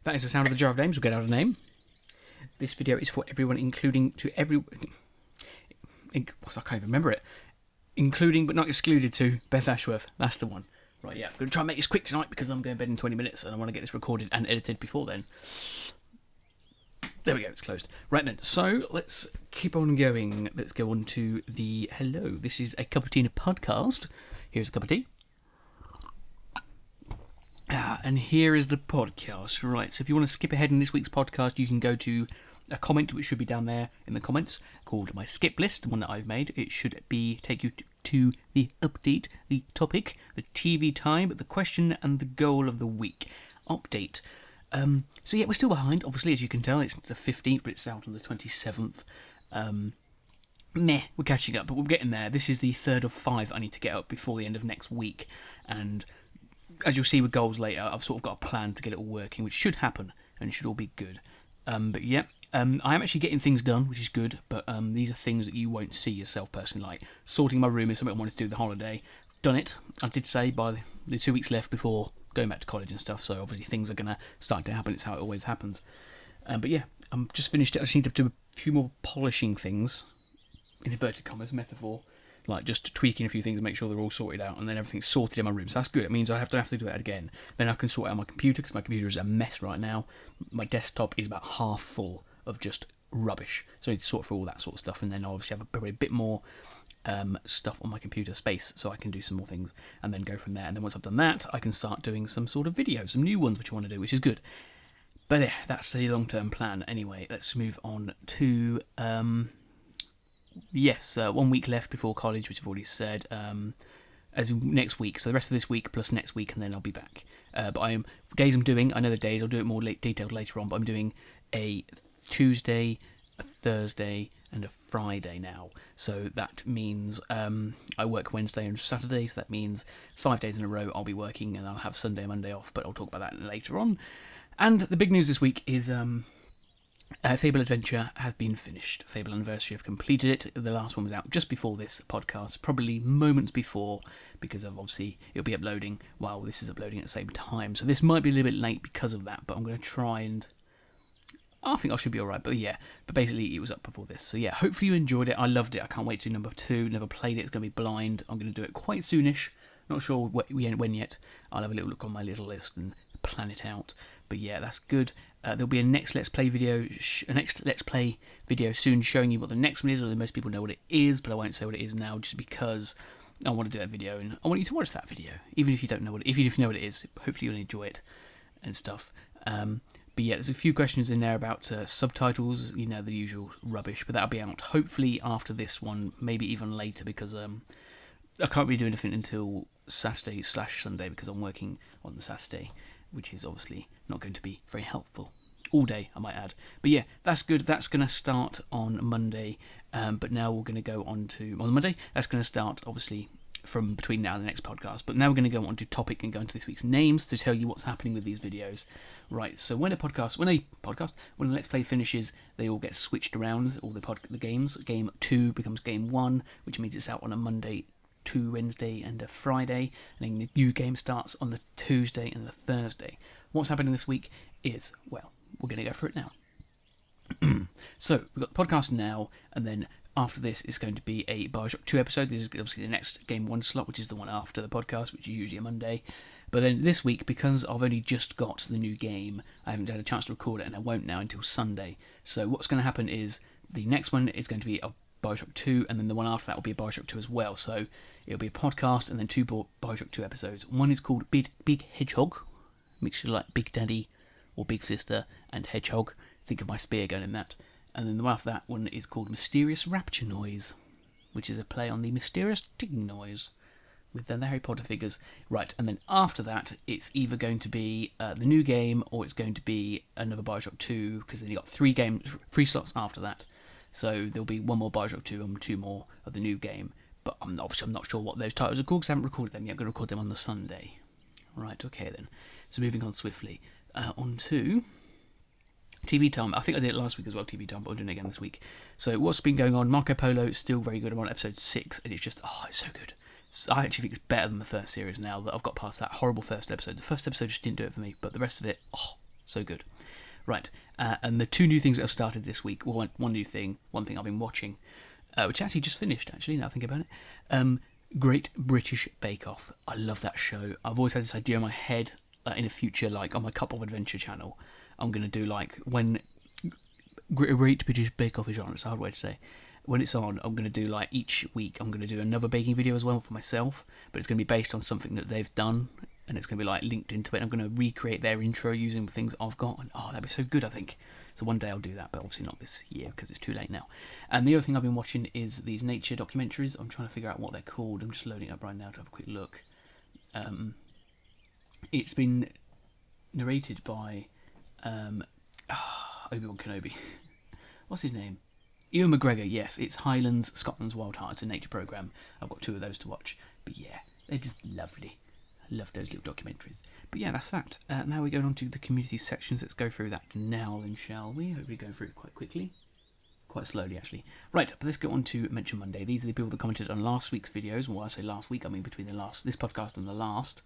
that is the sound of the jar of names. We'll get out a name. This video is for everyone, including to everyone. I can't even remember it. Including but not excluded to Beth Ashworth. That's the one. Right, yeah. I'm going to try and make this quick tonight because I'm going to bed in 20 minutes and I want to get this recorded and edited before then. There we go, it's closed. Right then, so let's keep on going. Let's go on to the hello. This is a Cup of Tea podcast. Here's a cup of tea. And here is the podcast. Right, so if you want to skip ahead in this week's podcast, you can go to a comment which should be down there in the comments called my skip list, the one that I've made. It should take you to the update, the topic, the TV time, the question and the goal of the week. Update. So yeah, we're still behind, obviously, as you can tell. It's the 15th, but it's out on the 27th. We're catching up, but we're getting there. This is the third of 5 I need to get up before the end of next week. And as you'll see with goals later, I've sort of got a plan to get it all working, which should happen, and it should all be good. But yeah, I am actually getting things done, which is good, but these are things that you won't see yourself personally, like sorting my room is something I wanted to do the holiday. Done it, I did say, by the 2 weeks left before going back to college and stuff, so obviously things are going to start to happen. It's how it always happens. But yeah, I'm just finished it. I just need to do a few more polishing things, in inverted commas, metaphor, like just tweaking a few things to make sure they're all sorted out, and then everything's sorted in my room. So that's good. It means I don't have to do that again. Then I can sort out my computer, because my computer is a mess right now. My desktop is about half full of just rubbish, so I need to sort through all that sort of stuff, and then I obviously have probably a bit more stuff on my computer space, so I can do some more things and then go from there. And then once I've done that, I can start doing some sort of videos, some new ones which I want to do, which is good. But yeah, that's the long-term plan. Anyway, let's move on to 1 week left before college, which I've already said, as next week. So the rest of this week plus next week, and then I'll be back. But I know the days, I'll do it more detailed later on, but I'm doing a Tuesday, a Thursday, and a Friday now. So that means I work Wednesday and Saturday, so that means 5 days in a row I'll be working, and I'll have Sunday and Monday off, but I'll talk about that later on. And the big news this week is Fable Adventure has been finished. Fable Anniversary have completed it. The last one was out just before this podcast, probably moments before, because of obviously it'll be uploading while this is uploading at the same time. So this might be a little bit late because of that, but I'm going to try and I think I should be alright, but yeah. But basically, it was up before this. So yeah, hopefully you enjoyed it. I loved it. I can't wait to do number 2. Never played it. It's going to be blind. I'm going to do it quite soonish. Not sure when yet. I'll have a little look on my little list and plan it out. But yeah, that's good. There'll be a next Let's Play video soon showing you what the next one is, although most people know what it is, but I won't say what it is now just because I want to do that video and I want you to watch that video. Even if you don't know what if you know what it is, hopefully you'll enjoy it and stuff. But yeah, there's a few questions in there about subtitles, the usual rubbish, but that'll be out hopefully after this one, maybe even later, because I can't really do anything until Saturday/Sunday because I'm working on the Saturday, which is obviously not going to be very helpful. All day, I might add. But yeah, that's good. That's going to start on Monday, but now we're going to go on Monday. That's going to start, obviously, from between now and the next podcast. But now we're going to go on to topic and go into this week's names to tell you what's happening with these videos. Right, so when a Let's Play finishes, they all get switched around, all the games. Game 2 becomes Game 1, which means it's out on a Monday, Wednesday and a Friday, and then the new game starts on the Tuesday and the Thursday. What's happening this week is, well, we're going to go for it now. So, we've got the podcast now, and then after this is going to be a Bioshock 2 episode. This is obviously the next Game 1 slot, which is the one after the podcast, which is usually a Monday. But then this week, because I've only just got the new game, I haven't had a chance to record it, and I won't now until Sunday. So what's going to happen is the next one is going to be a Bioshock 2, and then the one after that will be a Bioshock 2 as well. So it'll be a podcast and then 2 Bioshock 2 episodes. One is called Big Hedgehog, mixture like Big Daddy or Big Sister and Hedgehog. Think of my spear gun in that. And then the one after that one is called Mysterious Rapture Noise, which is a play on the mysterious ticking noise with the Harry Potter figures. Right, and then after that, it's either going to be the new game or it's going to be another Bioshock 2, because then you've got 3 slots after that. So there'll be one more Bioshock 2 and 2 more of the new game. But I'm not sure what those titles are called because I haven't recorded them yet. I'm going to record them on the Sunday. Right, okay then. So moving on swiftly. On to TV time. I think I did it last week as well, TV time, but I'm doing it again this week. So what's been going on? Marco Polo is still very good. I'm on episode 6, and it's just, it's so good. So I actually think it's better than the first series now that I've got past that horrible first episode. The first episode just didn't do it for me, but the rest of it, So good. Right, and the two new things that have started this week, well, one new thing, one thing I've been watching, which actually just finished, actually, now I think about it. Great British Bake Off. I love that show. I've always had this idea in my head that in the future, like on my Cup of Adventure channel, I'm going to do like when Great British Bake Off is on, it's a hard way to say. When it's on, I'm going to do like each week, I'm going to do another baking video as well for myself, but it's going to be based on something that they've done, and it's going to be like linked into it. I'm going to recreate their intro using the things I've got, and that'd be so good, I think. So one day I'll do that, but obviously not this year because it's too late now. And the other thing I've been watching is these nature documentaries. I'm trying to figure out what they're called. I'm just loading it up right now to have a quick look. It's been narrated by Obi-Wan Kenobi. What's his name? Ewan McGregor, yes. It's Highlands, Scotland's Wild Heart. It's a nature programme. I've got 2 of those to watch. But yeah, they're just lovely. I love those little documentaries. But yeah, that's that. Now we're going on to the community sections. Let's go through that now then, shall we? Hopefully go through it quite quickly. Quite slowly, actually. Right, but let's go on to Mention Monday. These are the people that commented on last week's videos. Well, I say last week, I mean between this podcast and the last.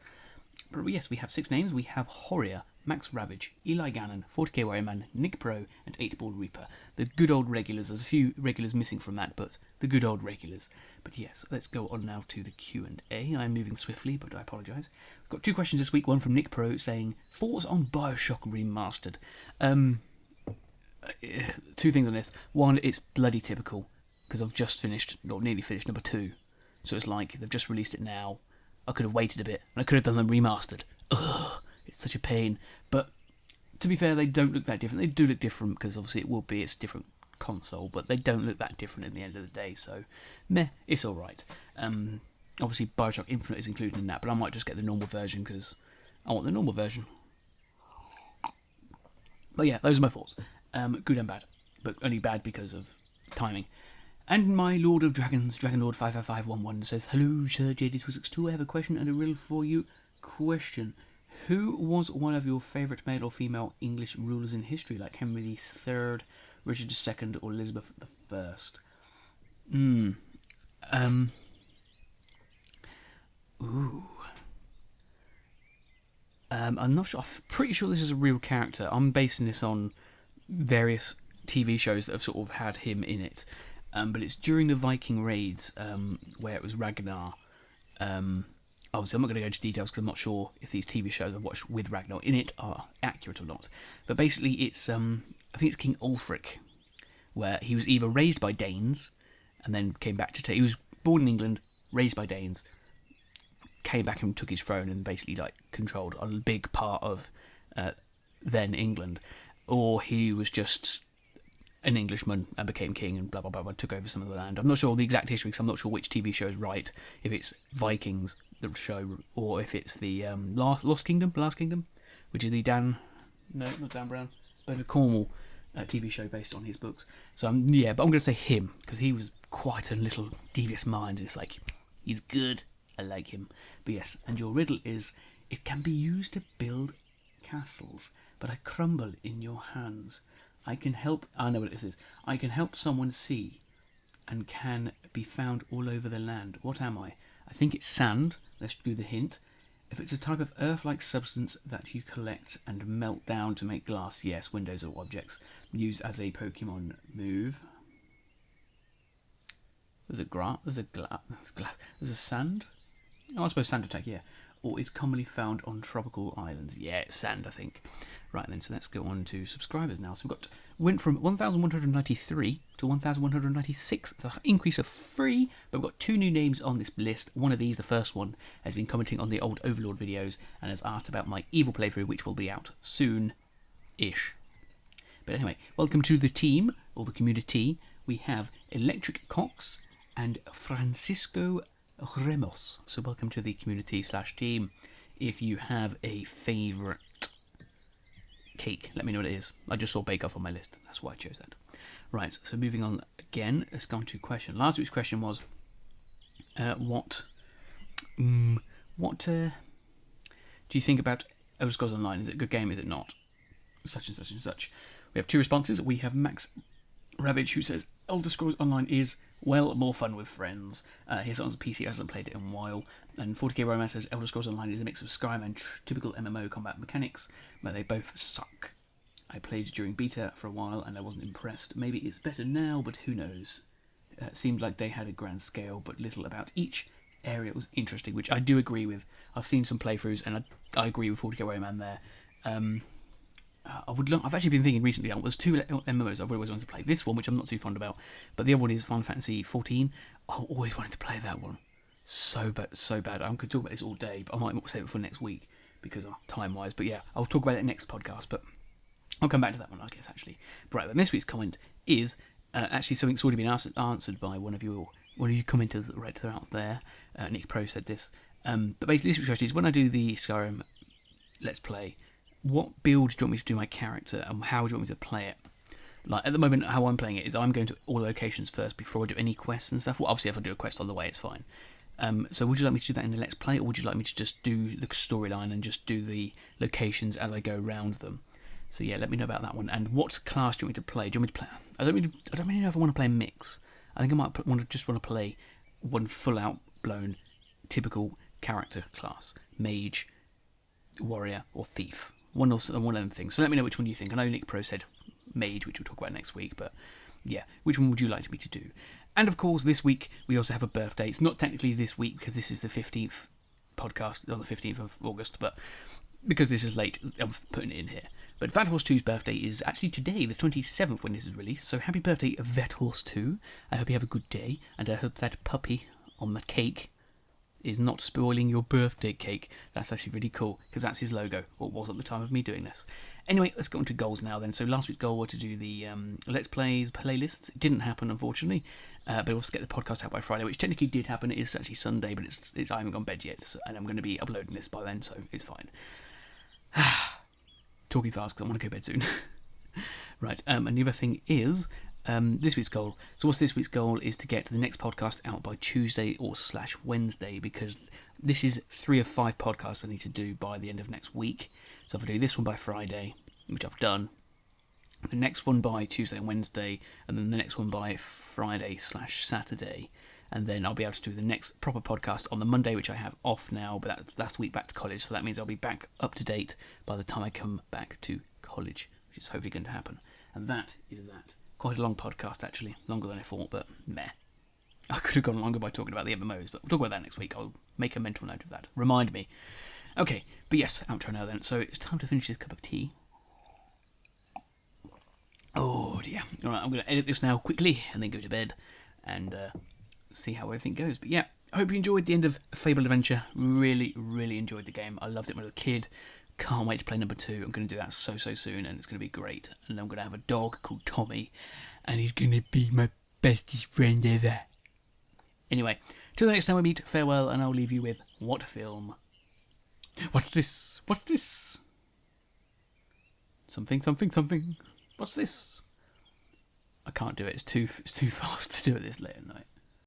But yes, we have 6 names. We have Horia, Max Ravage, Eli Gannon, 40k Warrior Man, Nick Pro, and 8-Ball Reaper. The good old regulars. There's a few regulars missing from that, but the good old regulars. But yes, let's go on now to the Q&A. I'm moving swiftly, but I apologise. We've got 2 questions this week. One from Nick Pro saying, thoughts on Bioshock Remastered? 2 things on this. One, it's bloody typical, because I've just finished, or nearly finished, number 2. So it's like, they've just released it now. I could have waited a bit, and I could have done them remastered. Ugh, it's such a pain. But to be fair, they don't look that different. They do look different because obviously it's a different console, but they don't look that different at the end of the day. So, meh, it's all right. Obviously, Bioshock Infinite is included in that, but I might just get the normal version because I want the normal version. But yeah, those are my thoughts. Good and bad, but only bad because of timing. And my Lord of Dragons, Dragonlord 55511 says, hello, Sir JD262, I have a question and a riddle for you. Question: who was one of your favourite male or female English rulers in history, like Henry III, Richard II, or Elizabeth I? I'm not sure. I'm pretty sure this is a real character. I'm basing this on various TV shows that have sort of had him in it. But it's during the Viking raids, where it was Ragnar. Obviously, I'm not going to go into details because I'm not sure if these TV shows I've watched with Ragnar in it are accurate or not. But basically, it's I think it's King Ulfric, where he was either raised by Danes and then came back to he was born in England, raised by Danes, came back and took his throne and basically like controlled a big part of then England, or he was just an Englishman and became king and blah blah blah, took over some of the land. I'm not sure the exact history because I'm not sure which TV show is right, if it's Vikings the show or if it's the Last Kingdom, which is the not Dan Brown, but a Cornwall TV show based on his books. So but I'm going to say him because he was quite a little devious mind and it's like, he's good, I like him. But yes, and your riddle is, it can be used to build castles, but I crumble in your hands. I know what this is. I can help someone see and can be found all over the land. What am I? I think it's sand. Let's do the hint. If it's a type of earth-like substance that you collect and melt down to make glass, yes, windows or objects. Use as a Pokemon move. There's a glass. There's a sand. Oh, I suppose sand attack, yeah. Or is commonly found on tropical islands. Yeah, it's sand, I think. Right then, so let's go on to subscribers now. So went from 1,193 to 1,196. It's an increase of 3, but we've got 2 new names on this list. One of these, the first one, has been commenting on the old Overlord videos and has asked about my Evil playthrough, which will be out soon-ish. But anyway, welcome to the team, or the community. We have Electric Cox and Francisco Remos. So welcome to the community/team. If you have a favourite cake, let me know what it is. I just saw Bake Off on my list. That's why I chose that. Right, so moving on again. Let's go on to question. Last week's question was, what do you think about Elder Scrolls Online? Is it a good game? Is it not? Such and such and such. We have 2 responses. We have Max Ravage, who says, Elder Scrolls Online is, well, more fun with friends. Here's someone on PC who hasn't played it in a while. And 40k Romance says Elder Scrolls Online is a mix of Skyrim and typical MMO combat mechanics, but they both suck. I played during beta for a while and I wasn't impressed. Maybe it's better now, but who knows. Seemed like they had a grand scale, but little about each area was interesting, which I do agree with. I've seen some playthroughs and I agree with 40k Romance there. I've actually been thinking recently, there's two MMOs I've always wanted to play. This one, which I'm not too fond about, but the other one is Final Fantasy 14. I've always wanted to play that one. So bad. I'm going to talk about this all day, but I might save it for next week because of time-wise. But yeah, I'll talk about it next podcast, but I'll come back to that one, I guess, actually. But right, then this week's comment is actually something that's already been answered by one of you commenters right out there. Nick Pro said this. But basically, this week's question is, when I do the Skyrim Let's Play, what build do you want me to do my character, and how do you want me to play it? Like, at the moment, how I'm playing it is I'm going to all the locations first before I do any quests and stuff. Well, obviously, if I do a quest on the way, it's fine. So would you like me to do that in the Let's Play, or would you like me to just do the storyline and just do the locations as I go around them? So yeah, let me know about that one. And what class do you want me to play? Do you want me to play? I don't really know if I want to play a mix. I think I might want to play one full-out blown typical character class: mage, warrior, or thief. One of them things. So let me know which one you think. I know Nick Pro said mage, which we'll talk about next week, but yeah, which one would you like me to do? And of course, this week we also have a birthday. It's not technically this week because this is the 15th podcast on the 15th of August, but because this is late, I'm putting it in here. But Vet Horse 2's birthday is actually today, the 27th, when this is released. So happy birthday, Vet Horse 2. I hope you have a good day, and I hope that puppy on the cake is not spoiling your birthday cake. That's actually really cool, because that's his logo, or was at the time of me doing this. Anyway, let's go on to goals now then. So last week's goal was to do the Let's Plays playlists. It didn't happen, unfortunately, but also get the podcast out by Friday, which technically did happen. It is actually Sunday, but I haven't gone to bed yet, and I'm going to be uploading this by then, so it's fine. Talking fast because I want to go to bed soon. Right, and the other thing is this week's goal. So what's this week's goal is to get the next podcast out by Tuesday or /Wednesday, because this is 3 of 5 podcasts I need to do by the end of next week. So if I do this one by Friday, which I've done, the next one by Tuesday and Wednesday, and then the next one by Friday/Saturday, and then I'll be able to do the next proper podcast on the Monday, which I have off now, but that's the week back to college, so that means I'll be back up to date by the time I come back to college, which is hopefully going to happen. And that is that. Quite a long podcast, actually. Longer than I thought, but meh. I could have gone longer by talking about the MMOs, but we'll talk about that next week. I'll make a mental note of that. Remind me. Okay, but yes, outro now then. So it's time to finish this cup of tea. Oh dear. Alright, I'm going to edit this now quickly and then go to bed and see how everything goes. But yeah, I hope you enjoyed the end of Fable Adventure. Really, really enjoyed the game. I loved it when I was a kid. Can't wait to play number 2. I'm going to do that so soon, and it's going to be great. And I'm going to have a dog called Tommy, and he's going to be my bestest friend ever. Anyway, till the next time we meet, farewell, and I'll leave you with what film? What's this? What's this? Something. What's this? I can't do it. It's too fast to do it this late at night.